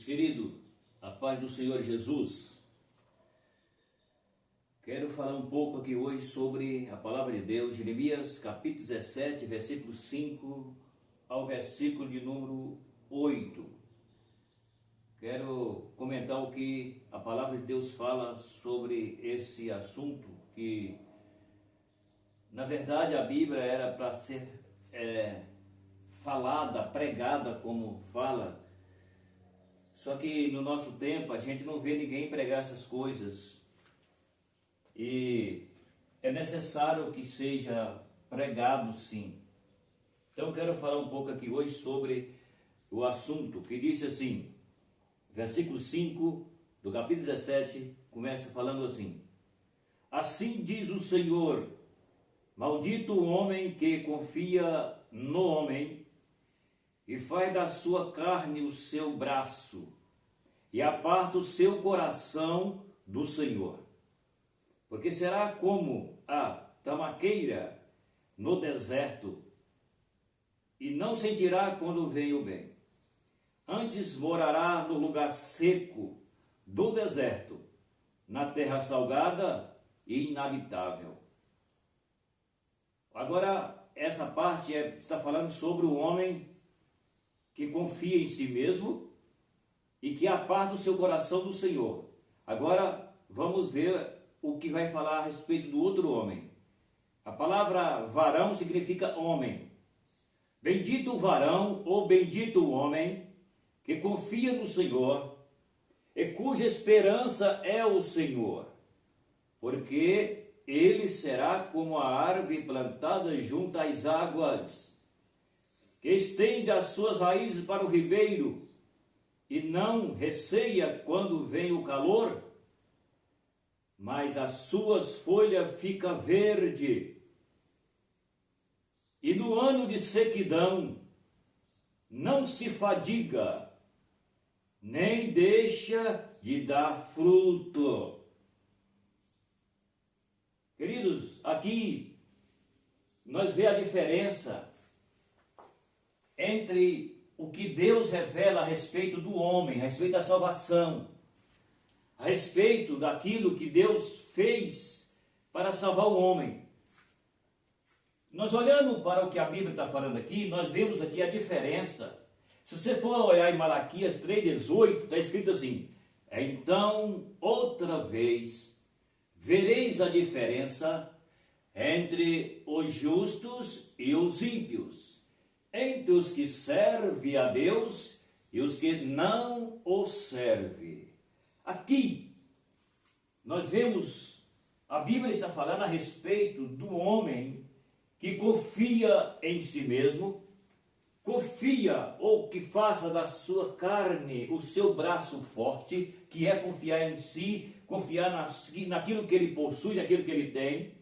queridos, a paz do Senhor Jesus. Quero falar um pouco aqui hoje sobre a palavra de Deus, Jeremias capítulo 17, versículo 5 ao versículo de número 8. Quero comentar o que a palavra de Deus fala sobre esse assunto, que na verdade a Bíblia era para ser falada, pregada como fala. Só que no nosso tempo a gente não vê ninguém pregar essas coisas. E é necessário que seja pregado, sim. Então eu quero falar um pouco aqui hoje sobre o assunto que diz assim, versículo 5 do capítulo 17, começa falando assim: assim diz o Senhor, maldito o homem que confia no homem e faz da sua carne o seu braço e aparta o seu coração do Senhor. Porque será como a tamaqueira no deserto, e não sentirá quando vem o bem. Antes morará no lugar seco do deserto, na terra salgada e inabitável. Agora, essa parte está falando sobre o homem que confia em si mesmo e que aparta o seu coração do Senhor. Agora, vamos ver o que vai falar a respeito do outro homem. A palavra varão significa homem. Bendito o varão ou bendito o homem que confia no Senhor e cuja esperança é o Senhor, porque ele será como a árvore plantada junto às águas, que estende as suas raízes para o ribeiro e não receia quando vem o calor, mas as suas folhas ficam verde. E no ano de sequidão não se fadiga, nem deixa de dar fruto. Queridos, aqui nós vemos a diferença entre o que Deus revela a respeito do homem, a respeito da salvação, a respeito daquilo que Deus fez para salvar o homem. Nós olhando para o que a Bíblia está falando aqui, nós vemos aqui a diferença. Se você for olhar em Malaquias 3,18, está escrito assim: então, outra vez, vereis a diferença entre os justos e os ímpios, entre os que servem a Deus e os que não o servem. Aqui, nós vemos, a Bíblia está falando a respeito do homem que confia em si mesmo, confia ou que faça da sua carne o seu braço forte, que é confiar em si, confiar naquilo que ele possui, naquilo que ele tem.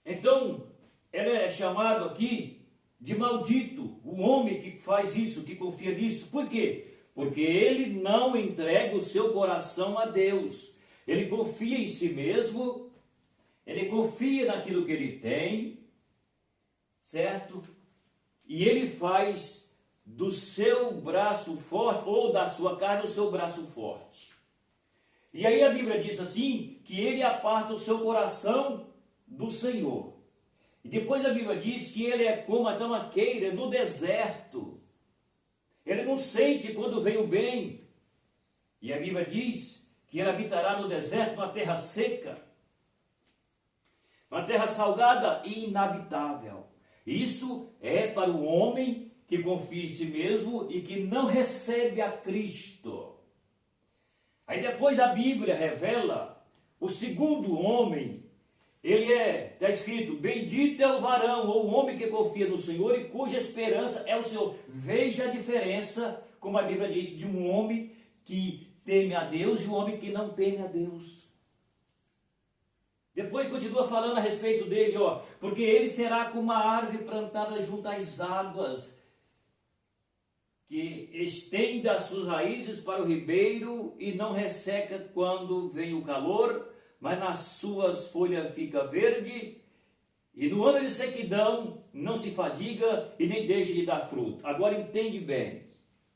Então, ele é chamado aqui de maldito, o homem que faz isso, que confia nisso. Por quê? Porque ele não entrega o seu coração a Deus. Ele confia em si mesmo, ele confia naquilo que ele tem, certo? E ele faz do seu braço forte, ou da sua carne, o seu braço forte. E aí a Bíblia diz assim, que ele aparta o seu coração do Senhor. E depois a Bíblia diz que ele é como a tamaqueira no deserto. Ele não sente quando vem o bem. E a Bíblia diz que ele habitará no deserto, numa terra seca, uma terra salgada e inabitável. Isso é para o homem que confia em si mesmo e que não recebe a Cristo. Aí depois a Bíblia revela o segundo homem. Ele está escrito: bendito é o varão ou o homem que confia no Senhor e cuja esperança é o Senhor. Veja a diferença, como a Bíblia diz, de um homem que teme a Deus e um homem que não teme a Deus. Depois continua falando a respeito dele, porque ele será como uma árvore plantada junto às águas, que estende as suas raízes para o ribeiro e não resseca quando vem o calor, mas nas suas folhas fica verde, e no ano de sequidão não se fadiga e nem deixa de dar fruto. Agora entende bem,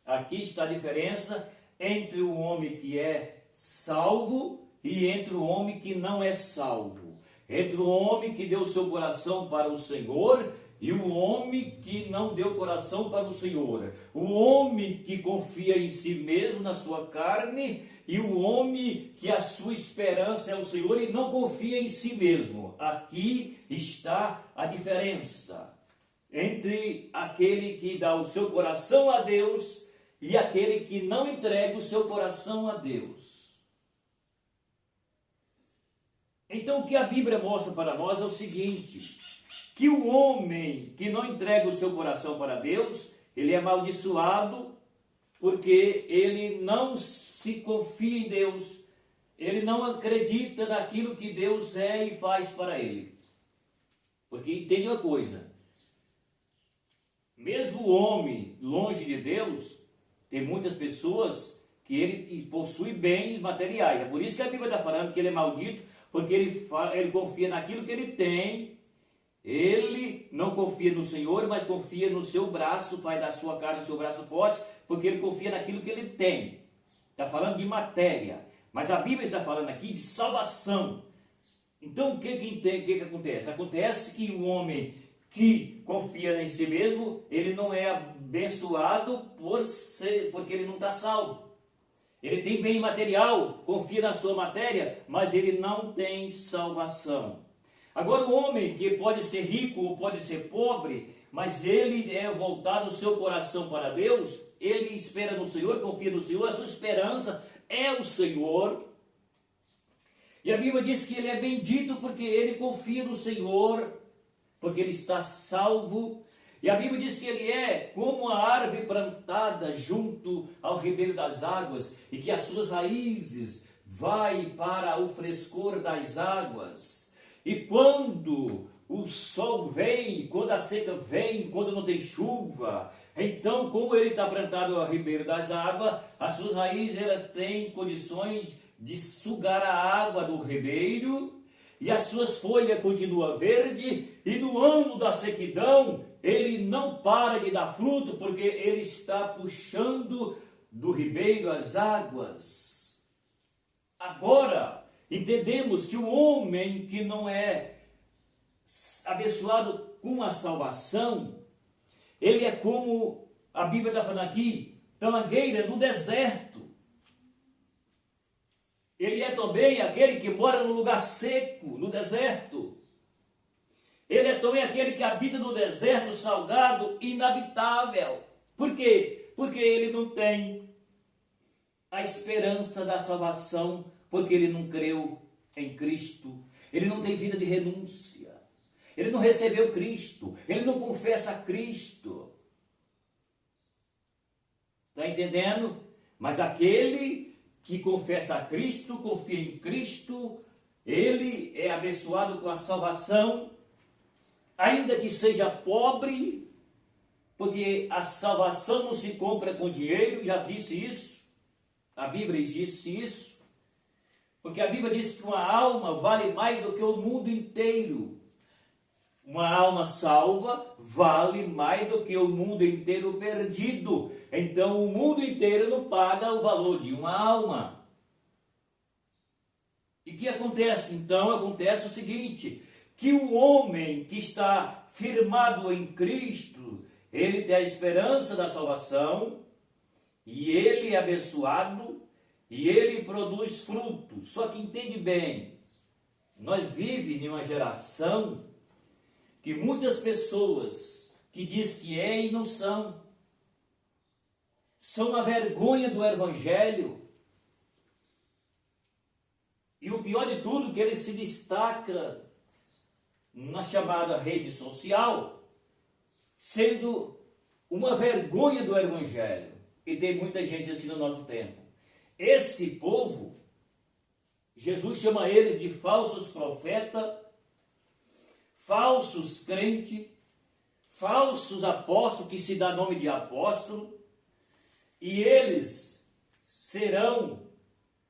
Aqui está a diferença entre o homem que é salvo e entre o homem que não é salvo. Entre o homem que deu seu coração para o Senhor e o homem que não deu coração para o Senhor. O homem que confia em si mesmo, na sua carne, e o homem que a sua esperança é o Senhor e não confia em si mesmo. Aqui está a diferença entre aquele que dá o seu coração a Deus e aquele que não entrega o seu coração a Deus. Então o que a Bíblia mostra para nós é o seguinte, que o homem que não entrega o seu coração para Deus, ele é amaldiçoado, porque ele não se confia em Deus, ele não acredita naquilo que Deus é e faz para ele. Porque entende uma coisa, mesmo o homem longe de Deus, tem muitas pessoas que ele possui bens materiais. É por isso que a Bíblia está falando que ele é maldito, porque ele confia naquilo que ele tem. Ele não confia no Senhor, mas confia no seu braço, faz da sua carne o seu braço forte, porque ele confia naquilo que ele tem. Está falando de matéria, mas a Bíblia está falando aqui de salvação. Então o que acontece? Acontece que o homem que confia em si mesmo, ele não é abençoado porque ele não está salvo. Ele tem bem material, confia na sua matéria, mas ele não tem salvação. Agora o homem que pode ser rico ou pode ser pobre, mas ele é voltado o seu coração para Deus, ele espera no Senhor, confia no Senhor, a sua esperança é o Senhor. E a Bíblia diz que ele é bendito porque ele confia no Senhor, porque ele está salvo. E a Bíblia diz que ele é como a árvore plantada junto ao ribeiro das águas, e que as suas raízes vai para o frescor das águas. E quando o sol vem, quando a seca vem, quando não tem chuva, então, como ele está plantado ao ribeiro das águas, as suas raízes elas têm condições de sugar a água do ribeiro, e as suas folhas continuam verdes, e no ano da sequidão, ele não para de dar fruto, porque ele está puxando do ribeiro as águas. Agora, entendemos que o homem que não é abençoado com a salvação, ele é como a Bíblia está falando aqui, tamangueira no deserto. Ele é também aquele que mora no lugar seco, no deserto. Ele é também aquele que habita no deserto salgado, inabitável. Por quê? Porque ele não tem a esperança da salvação, porque ele não creu em Cristo. Ele não tem vida de renúncia. Ele não recebeu Cristo. Ele não confessa a Cristo. Está entendendo? Mas aquele que confessa a Cristo, confia em Cristo, ele é abençoado com a salvação, ainda que seja pobre, porque a salvação não se compra com dinheiro, já disse isso, a Bíblia disse isso, porque a Bíblia diz que uma alma vale mais do que o mundo inteiro. Uma alma salva vale mais do que o mundo inteiro perdido. Então o mundo inteiro não paga o valor de uma alma. E o que acontece? Então acontece o seguinte, que o homem que está firmado em Cristo, ele tem a esperança da salvação, e ele é abençoado, e ele produz frutos. Só que entende bem, nós vivemos em uma geração que muitas pessoas que diz que é e não são a vergonha do Evangelho. E o pior de tudo, que ele se destaca na chamada rede social, sendo uma vergonha do Evangelho. E tem muita gente assim no nosso tempo. Esse povo, Jesus chama eles de falsos profetas, falsos crentes, falsos apóstolos, que se dá nome de apóstolo, e eles serão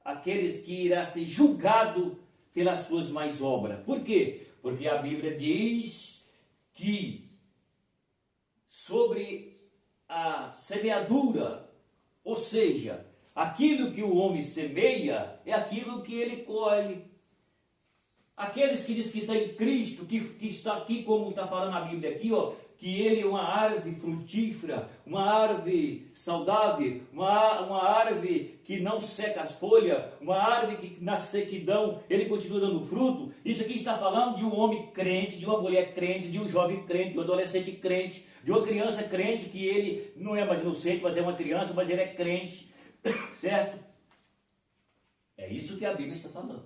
aqueles que irão ser julgados pelas suas más obras. Por quê? Porque a Bíblia diz que sobre a semeadura Ou seja, aquilo que o homem semeia é aquilo que ele colhe. Aqueles que dizem que estão em Cristo, que está aqui, como está falando a Bíblia aqui, ó, que ele é uma árvore frutífera, uma árvore saudável, uma árvore que não seca as folhas, uma árvore que na sequidão ele continua dando fruto. Isso aqui está falando de um homem crente, de uma mulher crente, de um jovem crente, de um adolescente crente, de uma criança crente, que ele não é mais inocente, mas é uma criança, mas ele é crente, certo? É isso que a Bíblia está falando.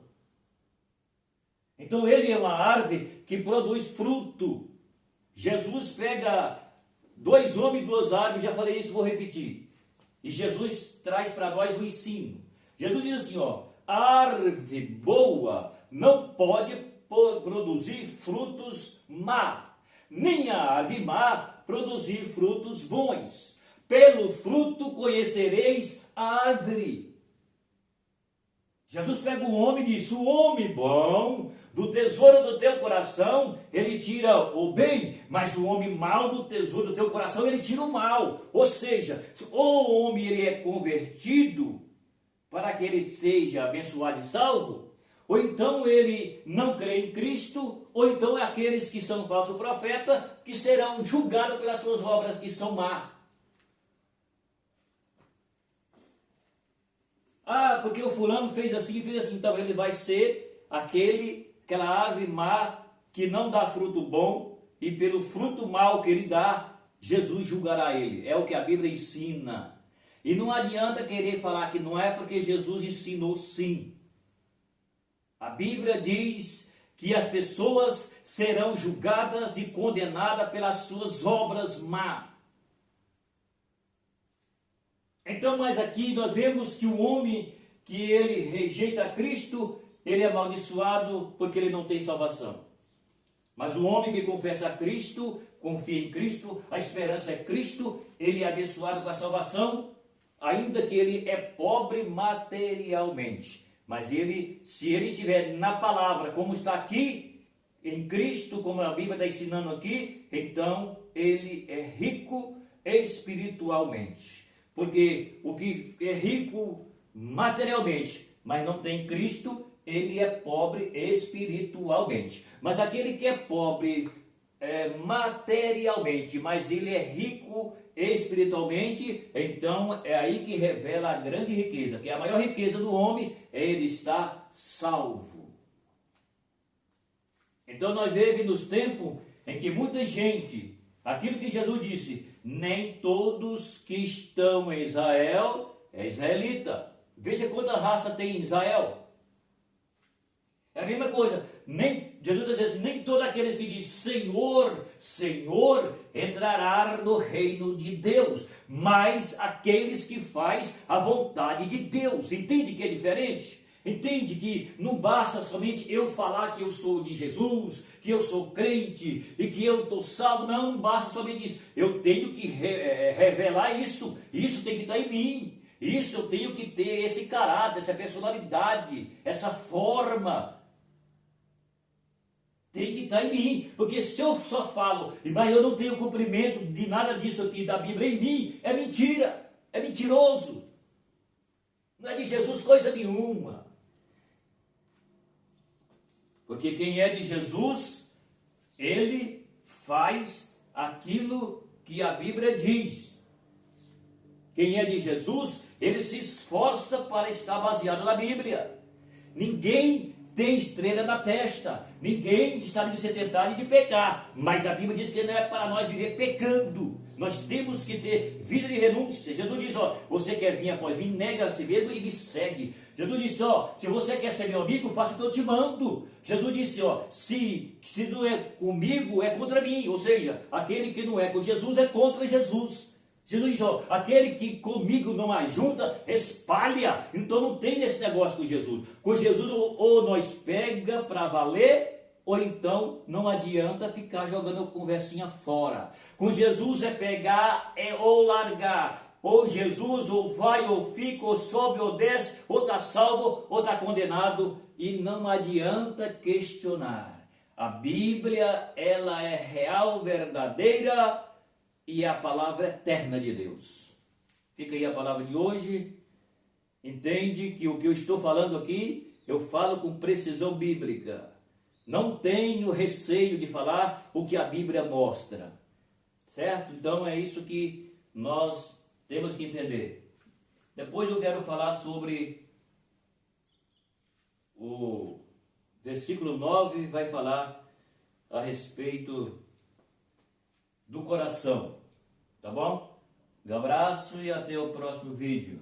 Então ele é uma árvore que produz fruto. Jesus pega 2 homens e 2 árvores, já falei isso, vou repetir. E Jesus traz para nós um ensino. Jesus diz assim, ó, a árvore boa não pode produzir frutos má, nem a árvore má produzir frutos bons. Pelo fruto conhecereis a árvore. Jesus pega o homem e diz, o homem bom, do tesouro do teu coração, ele tira o bem, mas o homem mau do tesouro do teu coração, ele tira o mal. Ou seja, ou o homem ele é convertido para que ele seja abençoado e salvo, ou então ele não crê em Cristo, ou então é aqueles que são falsos profetas, que serão julgados pelas suas obras que são más. Ah, porque o fulano fez assim, então ele vai ser aquela árvore má que não dá fruto bom, e pelo fruto mau que ele dá, Jesus julgará ele. É o que a Bíblia ensina. E não adianta querer falar que não é, porque Jesus ensinou sim. A Bíblia diz que as pessoas serão julgadas e condenadas pelas suas obras más. Então, mas aqui nós vemos que o homem que ele rejeita Cristo, ele é amaldiçoado porque ele não tem salvação. Mas o homem que confessa a Cristo, confia em Cristo, a esperança é Cristo, ele é abençoado com a salvação, ainda que ele é pobre materialmente. Mas ele, se ele estiver na palavra, como está aqui, em Cristo, como a Bíblia está ensinando aqui, então ele é rico espiritualmente. Porque o que é rico materialmente, mas não tem Cristo, ele é pobre espiritualmente. Mas aquele que é pobre materialmente, mas ele é rico espiritualmente, então é aí que revela a grande riqueza, que é a maior riqueza do homem, é ele estar salvo. Então nós vivemos nos tempos em que muita gente, aquilo que Jesus disse, nem todos que estão em Israel é israelita. Veja quanta raça tem em Israel. É a mesma coisa. Jesus está dizendo, nem todos aqueles que dizem Senhor, Senhor, entrarão no reino de Deus, mas aqueles que fazem a vontade de Deus. Entende que é diferente? Entende que não basta somente eu falar que eu sou de Jesus, que eu sou crente e que eu estou salvo. Não basta somente isso. Eu tenho que revelar isso. Isso tem que estar em mim. Isso eu tenho que ter esse caráter, essa personalidade, essa forma. Tem que estar em mim. Porque se eu só falo, mas eu não tenho cumprimento de nada disso aqui da Bíblia em mim, é mentira. É mentiroso. Não é de Jesus coisa nenhuma. Porque quem é de Jesus, ele faz aquilo que a Bíblia diz. Quem é de Jesus, ele se esforça para estar baseado na Bíblia. Ninguém tem estrela na testa. Ninguém está livre de ser tentado e de pecar. Mas a Bíblia diz que não é para nós viver pecando. Nós temos que ter vida de renúncia. Jesus diz, ó, você quer vir após mim, nega a si mesmo e me segue. Jesus disse, ó, se você quer ser meu amigo, faça o que eu te mando. Jesus disse, ó, se não é comigo, é contra mim. Ou seja, aquele que não é com Jesus é contra Jesus. Jesus diz, ó, aquele que comigo não ajunta, espalha. Então não tem esse negócio com Jesus. Com Jesus ou nós pega para valer, ou então não adianta ficar jogando conversinha fora. Com Jesus é pegar ou largar. Ou Jesus ou vai ou fica, ou sobe ou desce, ou está salvo ou está condenado. E não adianta questionar. A Bíblia, ela é real, verdadeira, e é a palavra eterna de Deus. Fica aí a palavra de hoje. Entende que o que eu estou falando aqui, eu falo com precisão bíblica. Não tenho receio de falar o que a Bíblia mostra. Certo? Então é isso que nós temos que entender. Depois eu quero falar sobre o versículo 9, vai falar a respeito do coração. Tá bom? Um abraço e até o próximo vídeo.